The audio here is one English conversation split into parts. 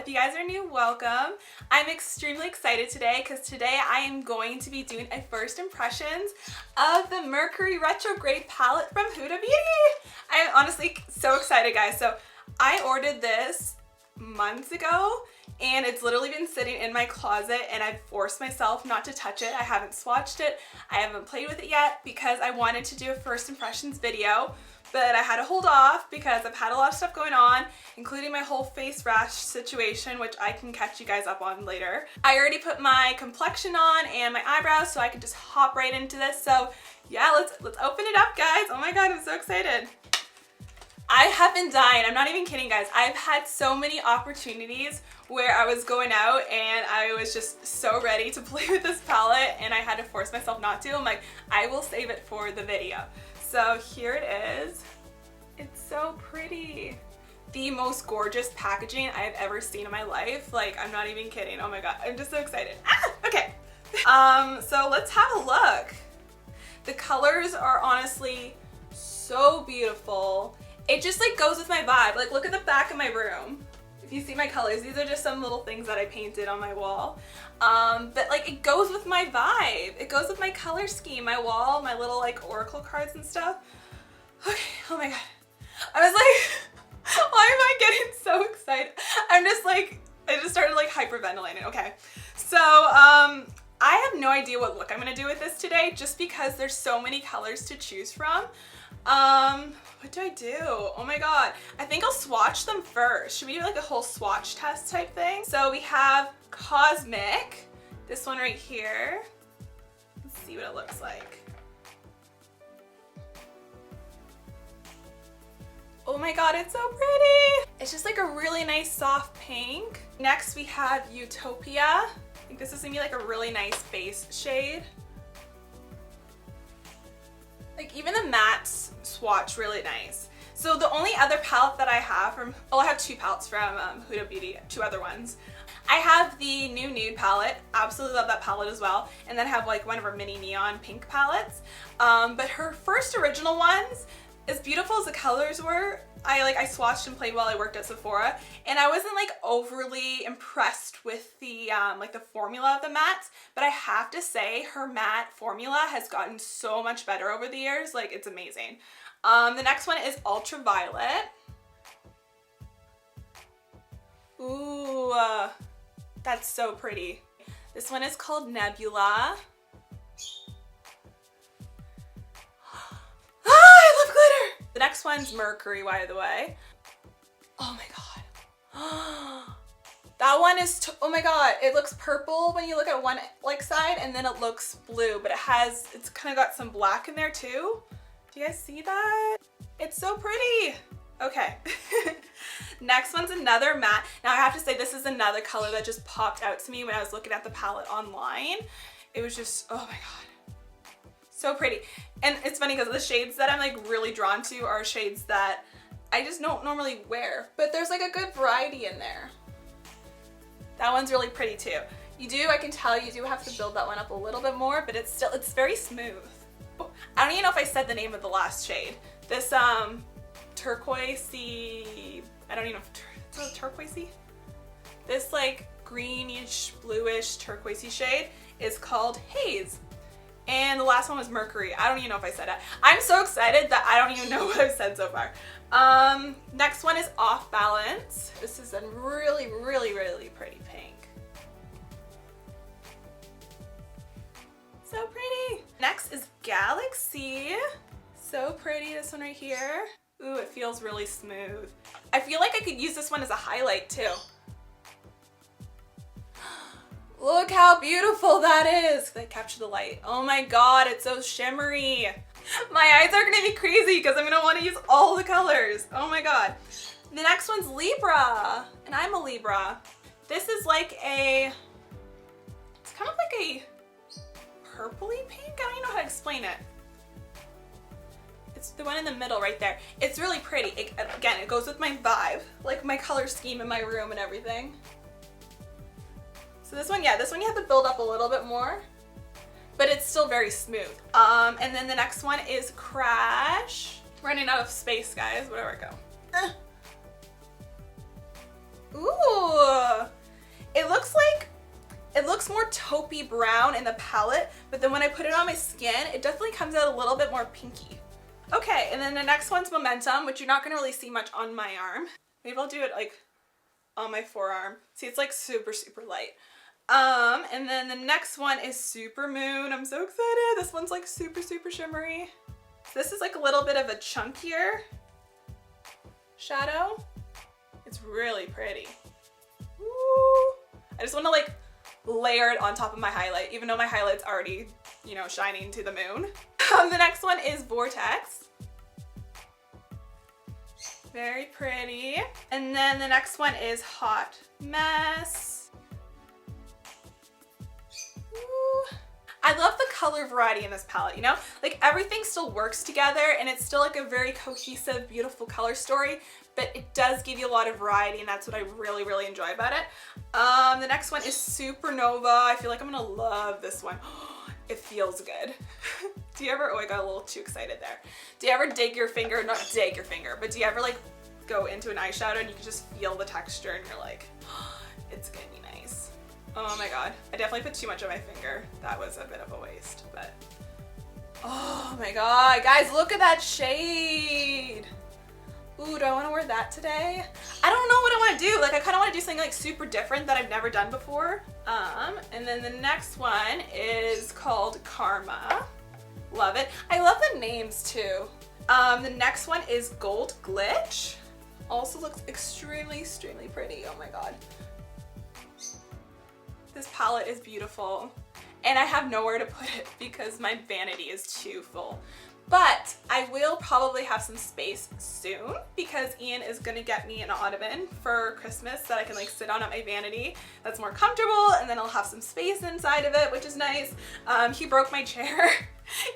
If you guys are new, welcome. I'm extremely excited today because today I am going to be doing a first impressions of the Mercury Retrograde palette from Huda Beauty. I am honestly so excited, guys. So I ordered this months ago and it's literally been sitting in my closet and I've forced myself not to touch it. I haven't swatched it. I haven't played with it yet because I wanted to do a first impressions video, but I had to hold off because I've had a lot of stuff going on, including my whole face rash situation, which I can catch you guys up on later. I already put my complexion on and my eyebrows, so I can just hop right into this. So yeah, let's open it up, guys. Oh my god, I'm so excited. I have been dying. I'm not even kidding, guys. I've had so many opportunities where I was going out and I was just so ready to play with this palette and I had to force myself not to. I'm like, I will save it for the video. So here it is. It's so pretty. The most gorgeous packaging I've ever seen in my life. Like, I'm not even kidding. Oh my god, I'm just so excited. Ah, okay. So let's have a look. The colors are honestly so beautiful. It just like goes with my vibe. Like, look at the back of my room. If you see my colors, these are just some little things that I painted on my wall. But like, it goes with my vibe. It goes with my color scheme, my wall, my little like oracle cards and stuff. Okay, oh my god. I was like, why am I getting so excited? I'm just like, I just started like hyperventilating. Okay, so I have no idea what look I'm gonna do with this today just because there's so many colors to choose from. What do I do? Oh my god. I think I'll swatch them first. Should we do like a whole swatch test type thing? So we have Cosmic, this one right here. Let's see what it looks like. Oh my god, it's so pretty. It's just like a really nice soft pink. Next we have Utopia. I think this is gonna be like a really nice base shade. Like, even the mattes swatch really nice. So the only other palette that I have from, well, I have two palettes from Huda Beauty, two other ones. I have the new Nude palette, absolutely love that palette as well. And then I have like one of her mini neon pink palettes. But her first original ones, as beautiful as the colors were, I swatched and played while I worked at Sephora, and I wasn't like overly impressed with the like the formula of the mattes, but I have to say her matte formula has gotten so much better over the years. Like, it's amazing. The next one is Ultraviolet. Ooh, that's so pretty. This one is called Nebula. The next one's Mercury, by the way. Oh my god. That one is, oh my god, it looks purple when you look at one like side and then it looks blue, but it's kind of got some black in there too. Do you guys see that? It's so pretty. Okay. Next one's another matte. Now I have to say, this is another color that just popped out to me when I was looking at the palette online. It was just, oh my god. So pretty. And it's funny because the shades that I'm like really drawn to are shades that I just don't normally wear, but there's like a good variety in there. That one's really pretty too. I can tell you do have to build that one up a little bit more, but it's very smooth. I don't even know if I said the name of the last shade. This turquoisey, I don't even know if it's turquoisey? This like greenish, bluish, turquoisey shade is called Haze. And the last one was Mercury. I don't even know if I said it. I'm so excited that I don't even know what I've said so far. Next one is Off Balance. This is a really, really, really pretty pink. So pretty. Next is Galaxy. So pretty, this one right here. Ooh, it feels really smooth. I feel like I could use this one as a highlight too. Look how beautiful that is. They capture the light. Oh my god, it's so shimmery. My eyes are gonna be crazy because I'm gonna want to use all the colors. Oh my god. The next one's Libra, and I'm a Libra. This is like it's kind of like a purpley pink. I don't even know how to explain it. It's the one in the middle right there. It's really pretty. Again, it goes with my vibe, like my color scheme in my room and everything. So this one, yeah, this one you have to build up a little bit more, but it's still very smooth. And then the next one is Crash. Running out of space, guys. Where do I go? Ooh, it looks more taupey brown in the palette, but then when I put it on my skin, it definitely comes out a little bit more pinky. Okay, and then the next one's Momentum, which you're not gonna really see much on my arm. Maybe I'll do it like on my forearm. See, it's like super, super light. And then the next one is Super Moon. I'm so excited. This one's like super, super shimmery. So this is like a little bit of a chunkier shadow. It's really pretty. Ooh. I just want to like layer it on top of my highlight, even though my highlight's already, you know, shining to the moon. The next one is Vortex. Very pretty. And then the next one is Hot Mess. Ooh. I love the color variety in this palette, you know? Like everything still works together and it's still like a very cohesive, beautiful color story, but it does give you a lot of variety and that's what I really, really enjoy about it. The next one is Supernova. I feel like I'm gonna love this one. It feels good. Do you ever, oh, I got a little too excited there. Do you ever dig your finger, not dig your finger, but do you ever like go into an eyeshadow and you can just feel the texture and you're like, oh, it's gonna be nice. Oh my God, I definitely put too much on my finger. That was a bit of a waste, but oh my God, guys, look at that shade. Ooh, do I wanna wear that today? I don't know what I wanna do. Like I kinda wanna do something like super different that I've never done before. And then the next one is called Karma. Love it. I love the names too. The next one is Gold Glitch. Also looks extremely, extremely pretty. Oh my God. This palette is beautiful. And I have nowhere to put it because my vanity is too full. But I will probably have some space soon because Ian is gonna get me an ottoman for Christmas that I can like sit on at my vanity that's more comfortable, and then I'll have some space inside of it, which is nice. He broke my chair.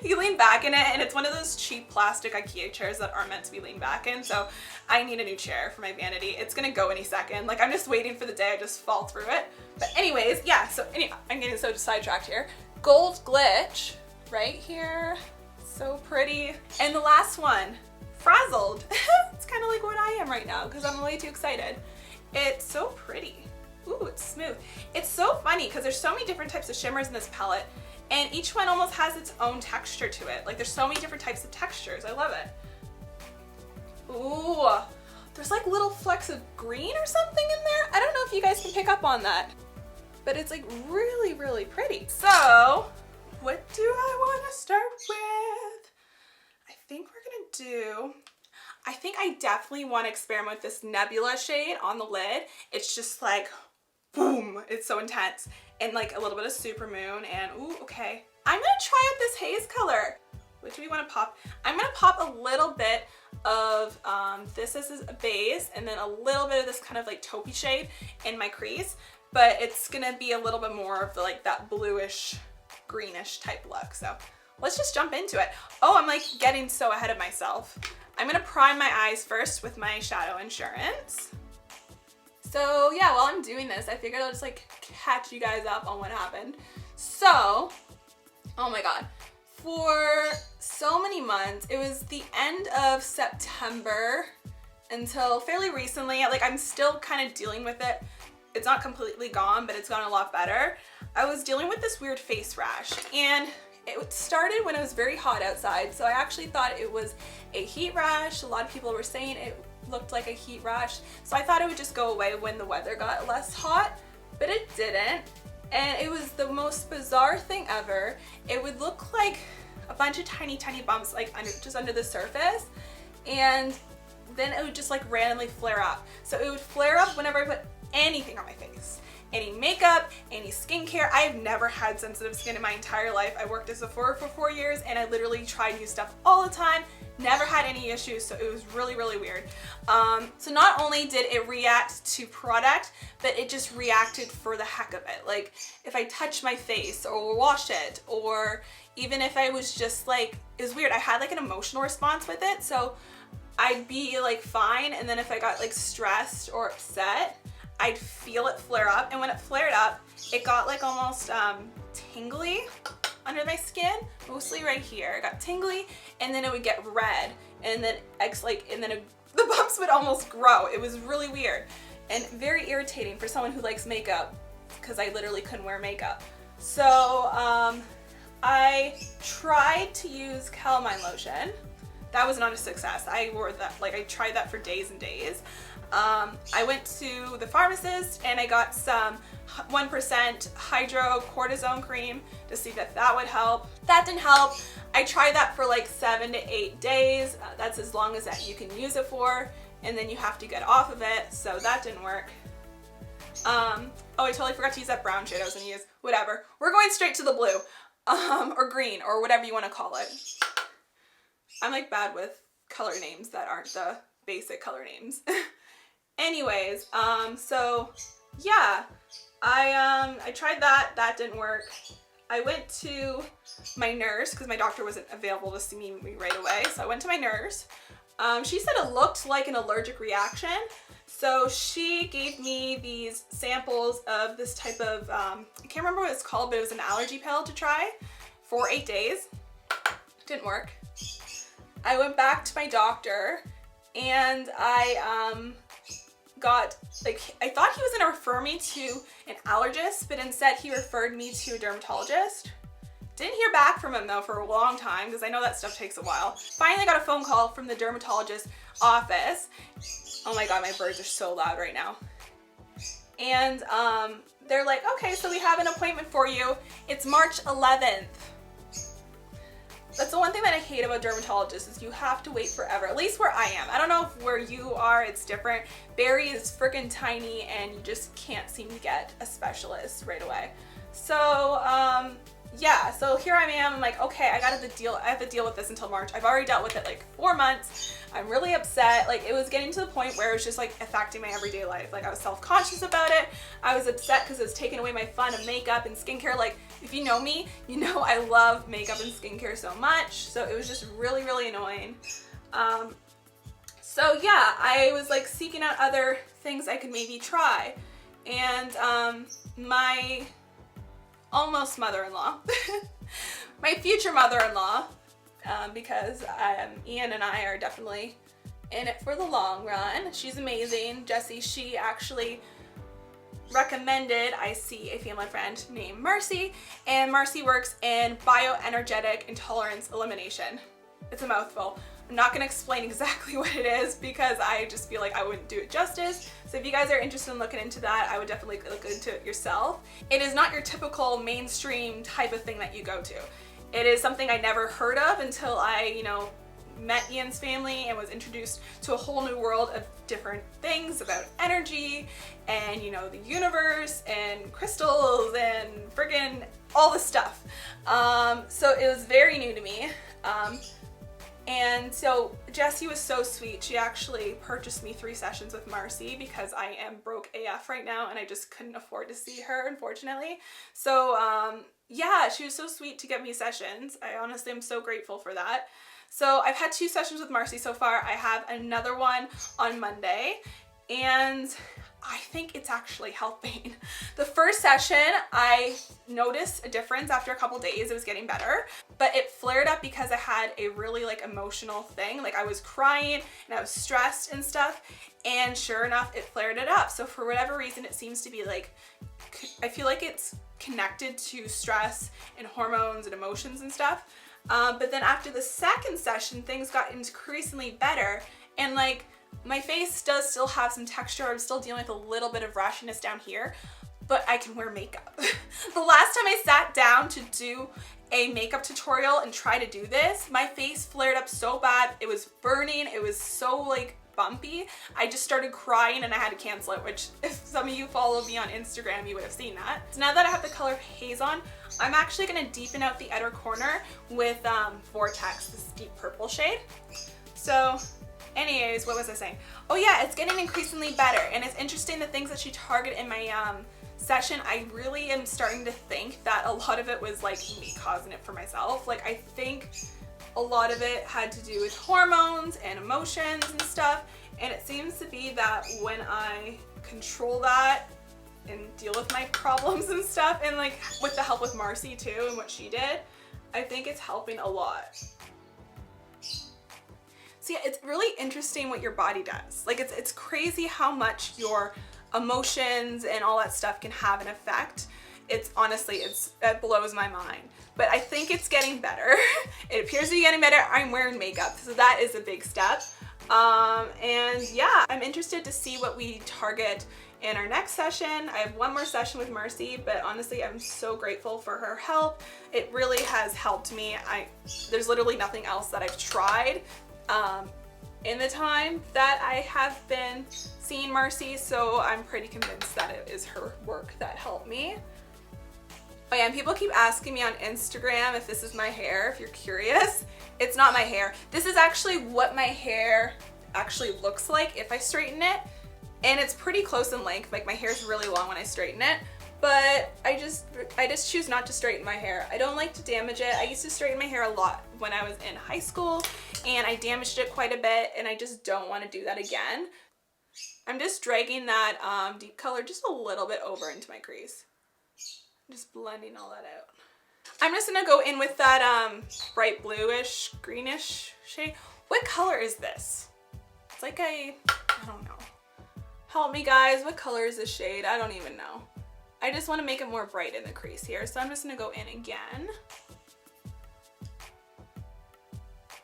He leaned back in it and it's one of those cheap plastic IKEA chairs that aren't meant to be leaned back in, so I need a new chair for my vanity. It's gonna go any second. Like I'm just waiting for the day I just fall through it. But anyways, yeah, so anyway, I'm getting so sidetracked here. Gold Glitch right here. So pretty. And the last one, Frazzled. It's kind of like what I am right now because I'm way too excited. It's so pretty. Ooh, it's smooth. It's so funny because there's so many different types of shimmers in this palette and each one almost has its own texture to it. Like there's so many different types of textures. I love it. Ooh, there's like little flecks of green or something in there. I don't know if you guys can pick up on that, but it's like really, really pretty. So what do I want to start with? I think I definitely want to experiment with this Nebula shade on the lid. It's just like, boom, it's so intense. And like a little bit of Super Moon and ooh, okay. I'm gonna try out this haze color. What do we want to pop? I'm gonna pop a little bit of this is a base and then a little bit of this kind of like taupey shade in my crease, but it's gonna be a little bit more of the, like that bluish, greenish type look. So let's just jump into it. Oh, I'm like getting so ahead of myself. I'm gonna prime my eyes first with my Shadow Insurance. So yeah, while I'm doing this, I figured I'll just like catch you guys up on what happened. So, oh my God, for so many months, it was the end of September until fairly recently. Like I'm still kind of dealing with it. It's not completely gone, but it's gone a lot better. I was dealing with this weird face rash and it started when it was very hot outside. So I actually thought it was a heat rash. A lot of people were saying it looked like a heat rash. So I thought it would just go away when the weather got less hot, but it didn't. And it was the most bizarre thing ever. It would look like a bunch of tiny, tiny bumps like just under the surface. And then it would just like randomly flare up. So it would flare up whenever I put anything on my face. Any makeup, any skincare. I have never had sensitive skin in my entire life. I worked as a Sephora for 4 years and I literally tried new stuff all the time. Never had any issues, so it was really, really weird. So not only did it react to product, but it just reacted for the heck of it. Like if I touched my face or wash it, or even if I was just like, it was weird. I had like an emotional response with it. So I'd be like fine. And then if I got like stressed or upset, I'd feel it flare up, and when it flared up, it got like almost tingly under my skin, mostly right here. It got tingly, and then it would get red, and then the bumps would almost grow. It was really weird. and very irritating for someone who likes makeup because I literally couldn't wear makeup. So I tried to use calamine lotion. That was not a success. I wore that, like I tried that for days and days. I went to the pharmacist and I got some 1% hydrocortisone cream to see if that would help. That didn't help. I tried that for like 7 to 8 days. That's as long as that you can use it for, and then you have to get off of it, so that didn't work. Oh, I totally forgot to use that brown shade I was gonna use. Whatever. We're going straight to the blue, or green, or whatever you want to call it. I'm like bad with color names that aren't the basic color names. Anyways, so yeah, I tried that. That didn't work. I went to my nurse because my doctor wasn't available to see me right away. So I went to my nurse. She said it looked like an allergic reaction. So she gave me these samples of this type of, I can't remember what it's called, but it was an allergy pill to try for 8 days. Didn't work. I went back to my doctor and I got, like, I thought he was gonna refer me to an allergist, but instead he referred me to a dermatologist. Didn't hear back from him though for a long time because I know that stuff takes a while. Finally got a phone call from the dermatologist office. Oh my god, my birds are so loud right now. And they're like, okay, so we have an appointment for you. It's March 11th. That's the one thing that I hate about dermatologists is you have to wait forever, at least where I am. I don't know if where you are it's different. Barrie is freaking tiny and you just can't seem to get a specialist right away. So yeah, so here I am, I'm like, okay, I have to deal with this until March. I've already dealt with it like 4 months. I'm really upset. Like it was getting to the point where it was just like affecting my everyday life. Like I was self-conscious about it. I was upset because it was taking away my fun of makeup and skincare. Like if you know me, you know I love makeup and skincare so much. So it was just really, really annoying. So yeah, I was like seeking out other things I could maybe try. And my almost mother-in-law, my future mother-in-law, because Ian and I are definitely in it for the long run. She's amazing. Jessie, she actually recommended I see a family friend named Marcy, and Marcy works in bioenergetic intolerance elimination. It's a mouthful. I'm not gonna explain exactly what it is because I just feel like I wouldn't do it justice. So if you guys are interested in looking into that, I would definitely look into it yourself. It is not your typical mainstream type of thing that you go to. It is something I never heard of until I, met Ian's family and was introduced to a whole new world of different things about energy and, the universe and crystals and friggin' all the stuff. So it was very new to me. And so Jessie was so sweet. She actually purchased me 3 sessions with Marcy because I am broke AF right now and I just couldn't afford to see her, unfortunately. So yeah, she was so sweet to get me sessions. I honestly am so grateful for that. So I've had 2 sessions with Marcy so far. I have another one on Monday and I think it's actually helping. The first session, I noticed a difference after a couple days. It was getting better, but it flared up because I had a really emotional thing. Like I was crying and I was stressed and stuff, and sure enough, it flared it up. So for whatever reason, it seems to be I feel like it's connected to stress and hormones and emotions and stuff. But then after the second session, things got increasingly better, and my face does still have some texture. I'm still dealing with a little bit of rashiness down here, but I can wear makeup. The last time I sat down to do a makeup tutorial and try to do this, my face flared up so bad. It was burning. It was so bumpy. I just started crying and I had to cancel it, which if some of you follow me on Instagram, you would have seen that. So now that I have the color Haze on, I'm actually gonna deepen out the outer corner with Vortex, this deep purple shade. So anyways, what was I saying? Oh yeah, it's getting increasingly better, and it's interesting the things that she targeted in my session. I really am starting to think that a lot of it was me causing it for myself. I think a lot of it had to do with hormones and emotions and stuff, and it seems to be that when I control that and deal with my problems and stuff, and with the help with Marcy too and what she did, I think it's helping a lot. So yeah, it's really interesting what your body does. It's crazy how much your emotions and all that stuff can have an effect. It blows my mind. But I think it's getting better. It appears to be getting better. I'm wearing makeup, so that is a big step. And yeah, I'm interested to see what we target in our next session. I have one more session with Mercy, but honestly, I'm so grateful for her help. It really has helped me. There's literally nothing else that I've tried in the time that I have been seeing Mercy, so I'm pretty convinced that it is her work that helped me. Oh yeah, and people keep asking me on Instagram if this is my hair, if you're curious. It's not my hair. This is actually what my hair actually looks like if I straighten it. And it's pretty close in length, like my hair is really long when I straighten it. But I just choose not to straighten my hair. I don't like to damage it. I used to straighten my hair a lot when I was in high school, and I damaged it quite a bit, and I just don't want to do that again. I'm just dragging that deep color just a little bit over into my crease. Just blending all that out. I'm just gonna go in with that bright bluish, greenish shade. What color is this? It's like I don't know. Help me guys, what color is this shade? I don't even know. I just want to make it more bright in the crease here, so I'm just gonna go in again.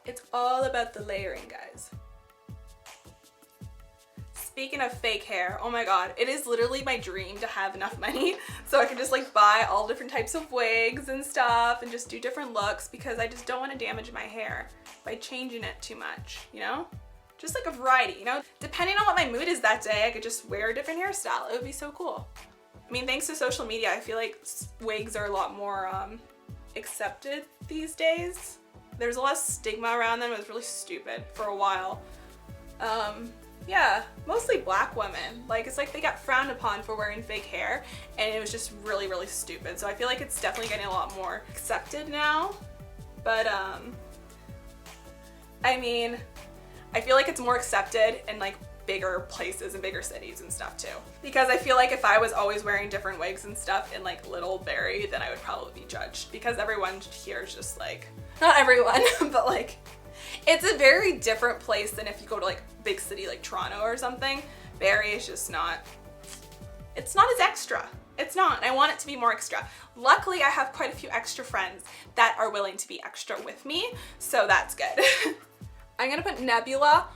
It's all about the layering, guys. Speaking of fake hair, oh my god, it is literally my dream to have enough money so I can just like buy all different types of wigs and stuff and just do different looks, because I just don't want to damage my hair by changing it too much, you know? Just like a variety, you know? Depending on what my mood is that day, I could just wear a different hairstyle. It would be so cool. I mean, thanks to social media, I feel like wigs are a lot more accepted these days. There's a lot of stigma around them. It was really stupid for a while. Yeah, mostly black women. Like, it's like they got frowned upon for wearing fake hair, and it was just really, really stupid. So I feel like it's definitely getting a lot more accepted now. But, I mean, I feel like it's more accepted in like bigger places and bigger cities and stuff too. Because I feel like if I was always wearing different wigs and stuff in like Littlebury, then I would probably be judged, because everyone here is just like, not everyone, but like, it's a very different place than if you go to like big city like Toronto or something. Barrie is just not, it's not as extra. It's not. I want it to be more extra. Luckily, I have quite a few extra friends that are willing to be extra with me, so that's good. I'm gonna put Nebula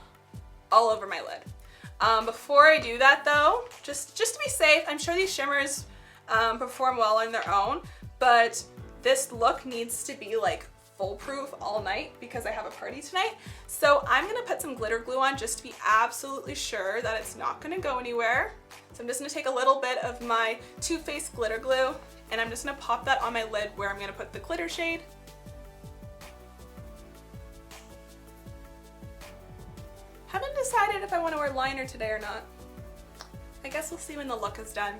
all over my lid. Before I do that though, just to be safe, I'm sure these shimmers perform well on their own, but this look needs to be like foolproof all night because I have a party tonight. So I'm gonna put some glitter glue on just to be absolutely sure that it's not gonna go anywhere. So I'm just gonna take a little bit of my Too Faced glitter glue, and I'm just gonna pop that on my lid where I'm gonna put the glitter shade. Haven't decided if I want to wear liner today or not. I guess we'll see when the look is done.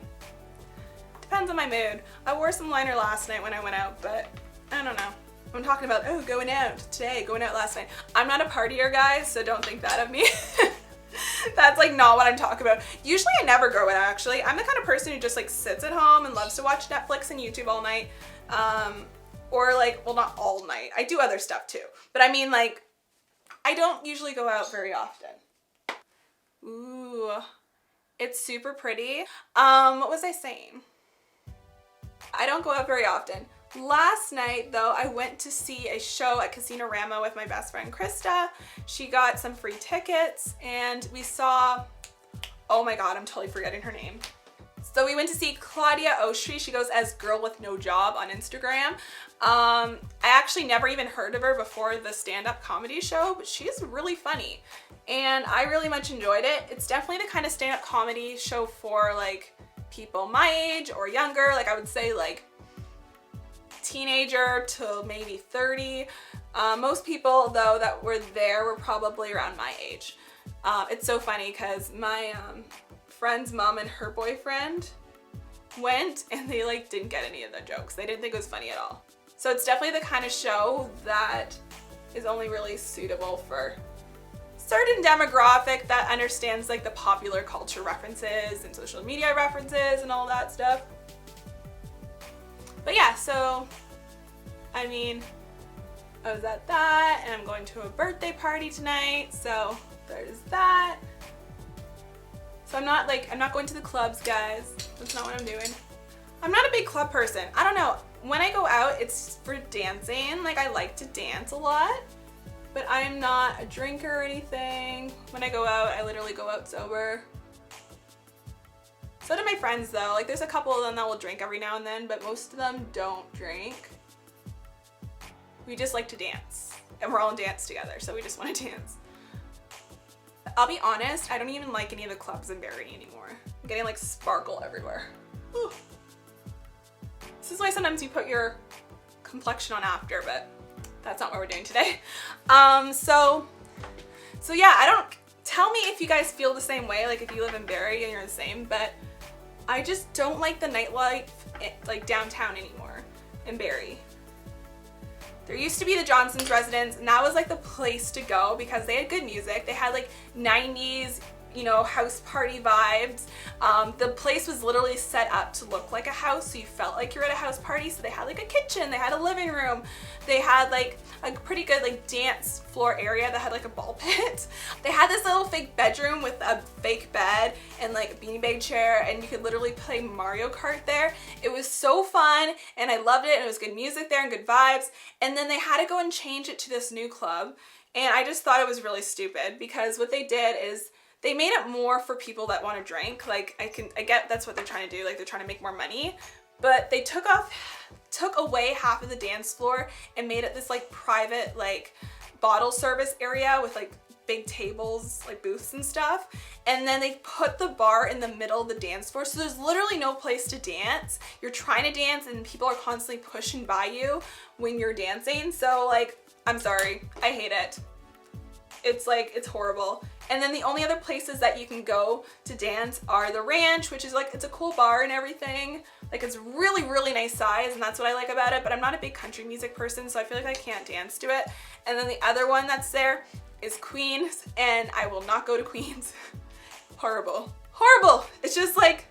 Depends on my mood. I wore some liner last night when I went out, but I don't know. I'm talking about, oh, going out today, going out last night. I'm not a partier, guys, so don't think that of me. That's like not what I'm talking about. Usually I never go out, actually. I'm the kind of person who just like sits at home and loves to watch Netflix and YouTube all night. Or like, well, not all night. I do other stuff too. But I mean, like, I don't usually go out very often. Ooh, it's super pretty. What was I saying? I don't go out very often. Last night though, I went to see a show at Casino-rama with my best friend Krista. She got some free tickets and we saw, oh my god, I'm totally forgetting her name. So we went to see Claudia Oshry. She goes as Girl with No Job on Instagram. I actually never even heard of her before the stand-up comedy show, but she's really funny and I really much enjoyed it. It's definitely the kind of stand-up comedy show for like people my age or younger. Like I would say like teenager to maybe 30. Most people though that were there were probably around my age. It's so funny because my friend's mom and her boyfriend went and they like didn't get any of the jokes. They didn't think it was funny at all. So it's definitely the kind of show that is only really suitable for certain demographic that understands like the popular culture references and social media references and all that stuff. But yeah, so I mean, I was at that and I'm going to a birthday party tonight, so there's that. So I'm not going to the clubs, guys. That's not what I'm doing. I'm not a big club person. I don't know. When I go out, it's for dancing. Like, I like to dance a lot, but I'm not a drinker or anything. When I go out, I literally go out sober. So do my friends though. Like, there's a couple of them that will drink every now and then, but most of them don't drink. We just like to dance, and we're all in dance together, so we just want to dance. I'll be honest, I don't even like any of the clubs in Barrie anymore. I'm getting like sparkle everywhere. Whew. This is why sometimes you put your complexion on after, but that's not what we're doing today. So yeah, tell me if you guys feel the same way, like if you live in Barrie and you're the same, but I just don't like the nightlife like downtown anymore in Barrie. There used to be the Johnson's Residence, and that was like the place to go because they had good music. They had like 90s, you know, house party vibes. The place was literally set up to look like a house, so you felt like you're at a house party. So they had like a kitchen, they had a living room, they had like a pretty good like dance floor area that had like a ball pit. They had this little fake bedroom with a fake bed and like a beanbag chair, and you could literally play Mario Kart there. It was so fun, and I loved it, and it was good music there and good vibes. And then they had to go and change it to this new club, and I just thought it was really stupid because what they did is they made it more for people that want to drink. Like, I get that's what they're trying to do, like they're trying to make more money, but they took away half of the dance floor and made it this like private like bottle service area with like big tables, like booths and stuff. And then they put the bar in the middle of the dance floor, so there's literally no place to dance. You're trying to dance and people are constantly pushing by you when you're dancing. So like, I'm sorry, I hate it. It's like, it's horrible. And then the only other places that you can go to dance are the Ranch, which is like, it's a cool bar and everything. Like, it's really, really nice size, and that's what I like about it, but I'm not a big country music person, so I feel like I can't dance to it. And then the other one that's there is Queen's, and I will not go to Queen's. Horrible. Horrible. It's just like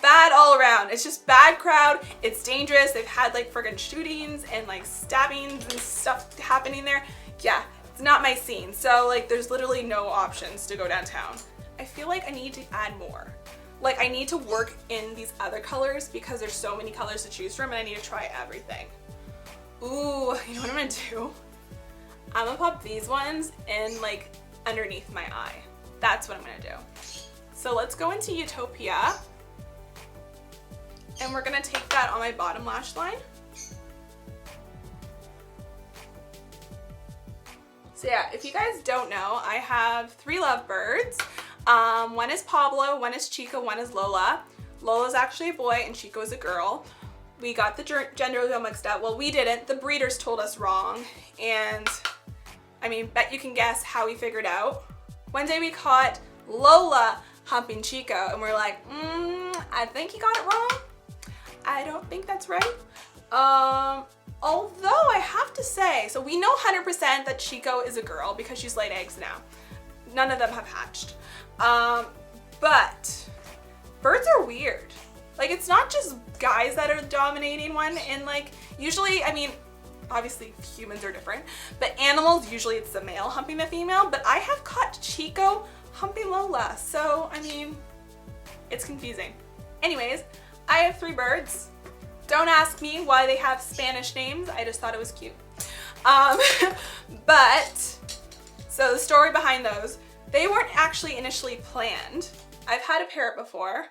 bad all around. It's just bad crowd. It's dangerous. They've had like friggin' shootings and like stabbings and stuff happening there. Yeah. It's not my scene, so like there's literally no options to go downtown. I feel like I need to add more. Like, I need to work in these other colors because there's so many colors to choose from, and I need to try everything. Ooh, you know what I'm gonna do? I'm gonna pop these ones in like underneath my eye. That's what I'm gonna do. So let's go into Utopia, and we're gonna take that on my bottom lash line. So yeah, if you guys don't know, I have 3 lovebirds. One is Pablo, one is Chico, one is Lola. Lola's actually a boy and Chico is a girl. We got the gender reveal mixed up. Well, we didn't. The breeders told us wrong. And I mean, bet you can guess how we figured out. One day we caught Lola humping Chico, and we're like, I think he got it wrong. I don't think that's right. Although I have to say, so we know 100% that Chico is a girl because she's laid eggs now. None of them have hatched. But birds are weird. Like, it's not just guys that are dominating one, and like, usually, I mean, obviously humans are different, but animals, usually it's the male humping the female, but I have caught Chico humping Lola, so I mean, it's confusing. Anyways, I have 3 birds. Don't ask me why they have Spanish names, I just thought it was cute. But, so the story behind those, they weren't actually initially planned. I've had a parrot before,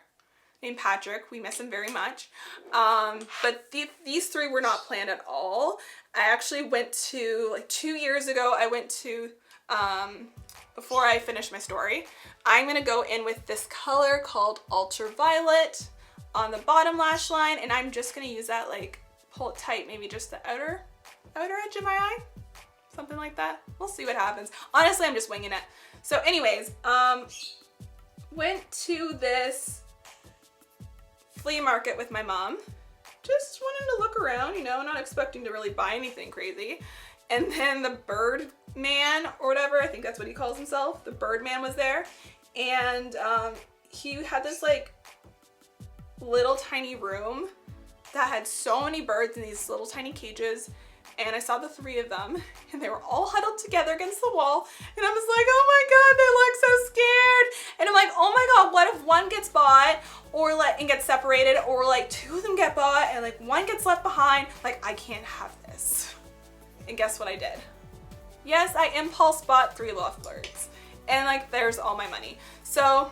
named Patrick. We miss him very much. But these 3 were not planned at all. I actually went to, like 2 years ago, I went to, before I finished my story, I'm gonna go in with this color called Ultraviolet on the bottom lash line, and I'm just gonna use that, like, pull it tight, maybe just the outer edge of my eye, something like that. We'll see what happens. Honestly, I'm just winging it. So anyways, went to this flea market with my mom. Just wanted to look around, you know, not expecting to really buy anything crazy. And then the bird man, or whatever, I think that's what he calls himself, the bird man was there. And he had this like little tiny room that had so many birds in these little tiny cages. and I saw the 3 of them and they were all huddled together against the wall, and I was like, oh my god, they look so scared. And I'm like, oh my god, what if one gets bought or and gets separated, or like 2 of them get bought and like 1 gets left behind? Like, I can't have this. And guess what I did? Yes, I impulse bought 3 lovebirds, and like there's all my money. So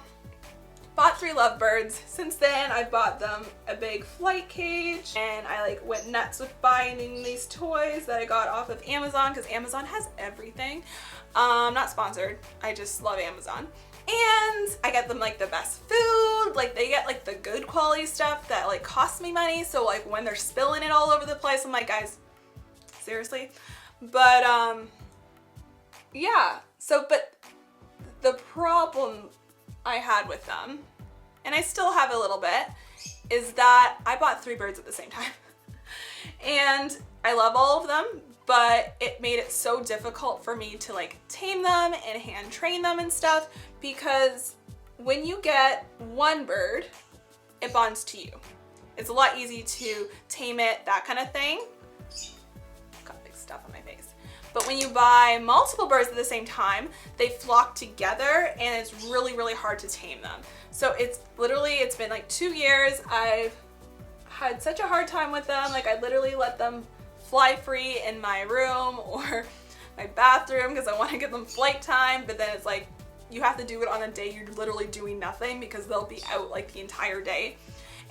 bought 3 lovebirds. Since then, I bought them a big flight cage, and I like went nuts with buying these toys that I got off of Amazon, because Amazon has everything. Not sponsored, I just love Amazon. And I get them like the best food, like they get like the good quality stuff that like costs me money. So like when they're spilling it all over the place, I'm like, guys, seriously? But yeah, so but the problem I had with them, and I still have a little bit, is that I bought 3 birds at the same time. And I love all of them, but it made it so difficult for me to like tame them and hand train them and stuff, because when you get 1 bird, it bonds to you. It's a lot easy to tame it, that kind of thing. Got big stuff on my face. But when you buy multiple birds at the same time, they flock together and it's really, really hard to tame them. So it's been like 2 years. I've had such a hard time with them. Like, I literally let them fly free in my room or my bathroom because I want to give them flight time, but then it's like, you have to do it on a day you're literally doing nothing, because they'll be out like the entire day.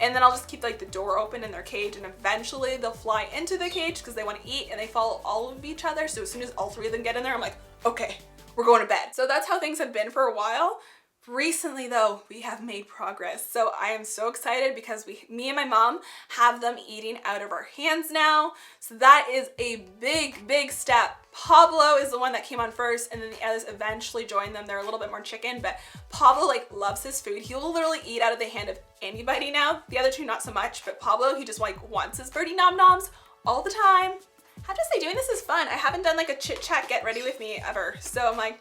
And then I'll just keep like the door open in their cage, and eventually they'll fly into the cage because they want to eat, and they follow all of each other. So as soon as all 3 of them get in there, I'm like, okay, we're going to bed. So that's how things have been for a while. Recently though, we have made progress. So I am so excited because me and my mom have them eating out of our hands now. So that is a big, big step. Pablo is the one that came on first, and then the others eventually joined them. They're a little bit more chicken, but Pablo like loves his food. He will literally eat out of the hand of anybody now. The other 2 not so much, but Pablo, he just like wants his birdie nom noms all the time. I have to say, doing this is fun. I haven't done like a chit chat get ready with me ever. So I'm like,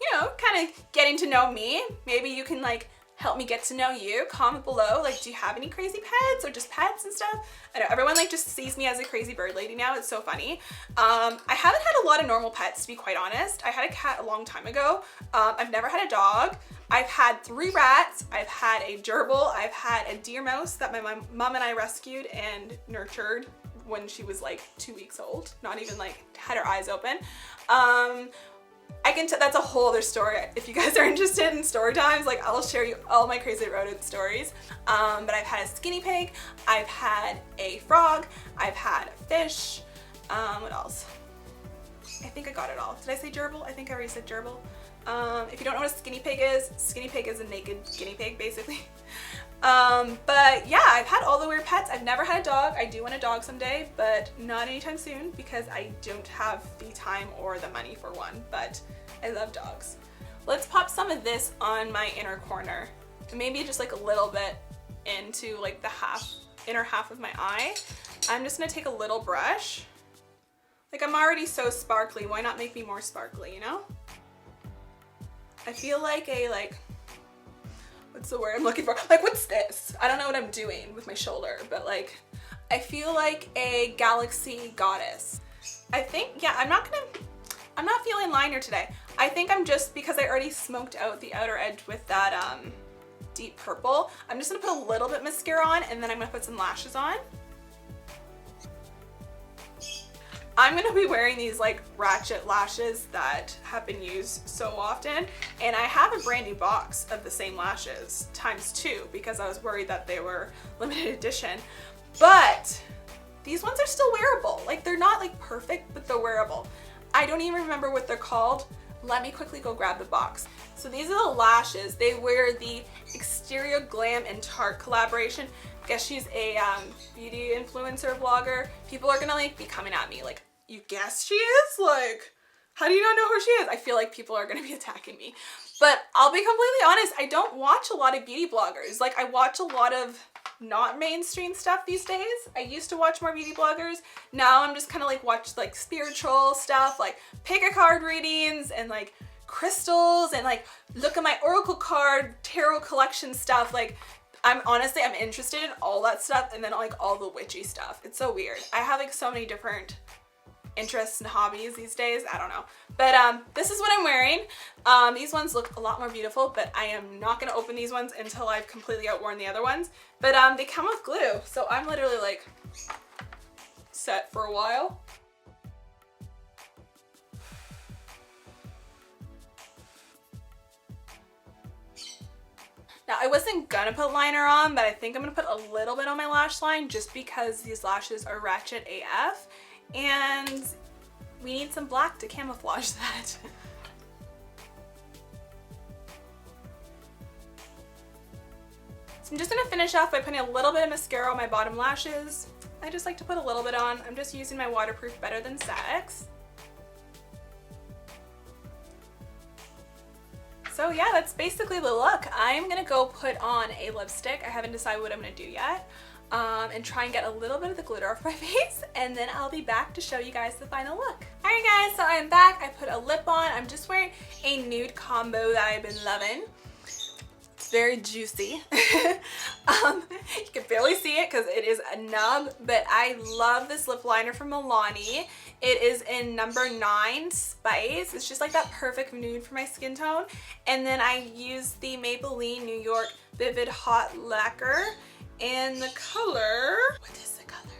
you know, kind of getting to know me. Maybe you can like help me get to know you. Comment below, like, do you have any crazy pets or just pets and stuff? I know everyone like just sees me as a crazy bird lady now. It's so funny. I haven't had a lot of normal pets, to be quite honest. I had a cat a long time ago. I've never had a dog. I've had 3 rats. I've had a gerbil. I've had a deer mouse that my mom and I rescued and nurtured when she was like 2 weeks old. Not even like had her eyes open. That's a whole other story. If you guys are interested in story times, like I'll share you all my crazy rodent stories. But I've had a skinny pig, I've had a frog, I've had a fish. What else? I think I got it all. Did I say gerbil? I think I already said gerbil. If you don't know what a skinny pig is a naked guinea pig, basically. But yeah, I've had all the weird pets. I've never had a dog. I do want a dog someday, but not anytime soon because I don't have the time or the money for one, but I love dogs. Let's pop some of this on my inner corner, maybe just like a little bit into like the inner half of my eye. I'm just gonna take a little brush. Like, I'm already so sparkly, why not make me more sparkly, you know? I feel like what's the word I'm looking for? Like, what's this? I don't know what I'm doing with my shoulder, but like, I feel like a galaxy goddess. I think, yeah, I'm not feeling liner today. I think I'm just, because I already smoked out the outer edge with that deep purple, I'm just gonna put a little bit mascara on, and then I'm gonna put some lashes on. I'm gonna be wearing these like ratchet lashes that have been used so often, and I have a brand new box of the same lashes ×2 because I was worried that they were limited edition. But these ones are still wearable. Like, they're not like perfect, but they're wearable. I don't even remember what they're called. Let me quickly go grab the box. So these are the lashes. They wear the Exterior Glam and Tarte collaboration. I guess she's a beauty influencer vlogger. People are gonna like be coming at me like, you guess she is? Like, how do you not know who she is? I feel like people are gonna be attacking me. But I'll be completely honest, I don't watch a lot of beauty bloggers. Like, I watch a lot of not mainstream stuff these days. I used to watch more beauty bloggers. Now I'm just kind of like watch like spiritual stuff, like pick a card readings and like crystals and like look at my oracle card tarot collection stuff. Like, I'm interested in all that stuff, and then like all the witchy stuff. It's so weird. I have like so many different interests and hobbies these days. I don't know. But this is what I'm wearing. These ones look a lot more beautiful, but I am not going to open these ones until I've completely outworn the other ones. But they come with glue, so I'm literally like set for a while. Now, I wasn't gonna put liner on, but I think I'm gonna put a little bit on my lash line just because these lashes are ratchet AF and we need some black to camouflage that. So I'm just gonna finish off by putting a little bit of mascara on my bottom lashes. I just like to put a little bit on. I'm just using my waterproof Better Than Sex. So yeah, that's basically the look. I'm gonna go put on a lipstick. I haven't decided what I'm gonna do yet. And try and get a little bit of the glitter off my face, and then I'll be back to show you guys the final look. Alright guys, so I'm back. I put a lip on. I'm just wearing a nude combo that I've been loving. It's very juicy. You can barely see it because it is a nub, but I love this lip liner from Milani. It is in number 9 Spice. It's just like that perfect nude for my skin tone. And then I use the Maybelline New York Vivid Hot Lacquer. And the color, what is the color?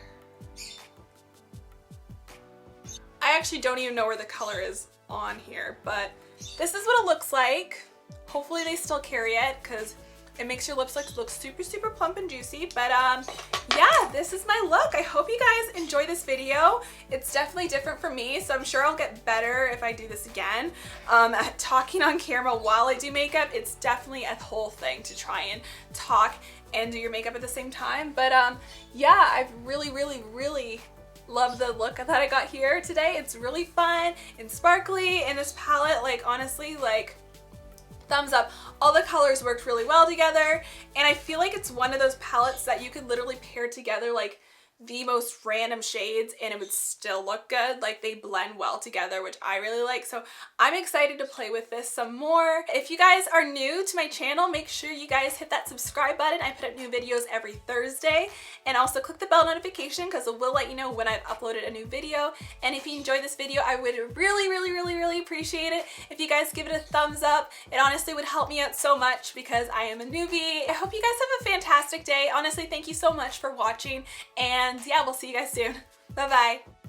I actually don't even know where the color is on here, but this is what it looks like. Hopefully they still carry it because it makes your lips look super, super plump and juicy. But yeah, this is my look. I hope you guys enjoy this video. It's definitely different for me, so I'm sure I'll get better if I do this again. At talking on camera while I do makeup, it's definitely a whole thing to try and talk and do your makeup at the same time. But yeah, I've really love the look that I got here today. It's really fun and sparkly, and this palette, like honestly, like thumbs up. All the colors worked really well together, and I feel like it's one of those palettes that you could literally pair together like the most random shades and it would still look good. Like they blend well together, which I really like. So I'm excited to play with this some more. If you guys are new to my channel, make sure you guys hit that subscribe button. I put up new videos every Thursday, and also click the bell notification because it will let you know when I've uploaded a new video. And if you enjoyed this video, I would really appreciate it if you guys give it a thumbs up. It honestly would help me out so much because I am a newbie. I hope you guys have a fantastic day. Honestly, thank you so much for watching, and yeah, we'll see you guys soon. Bye bye.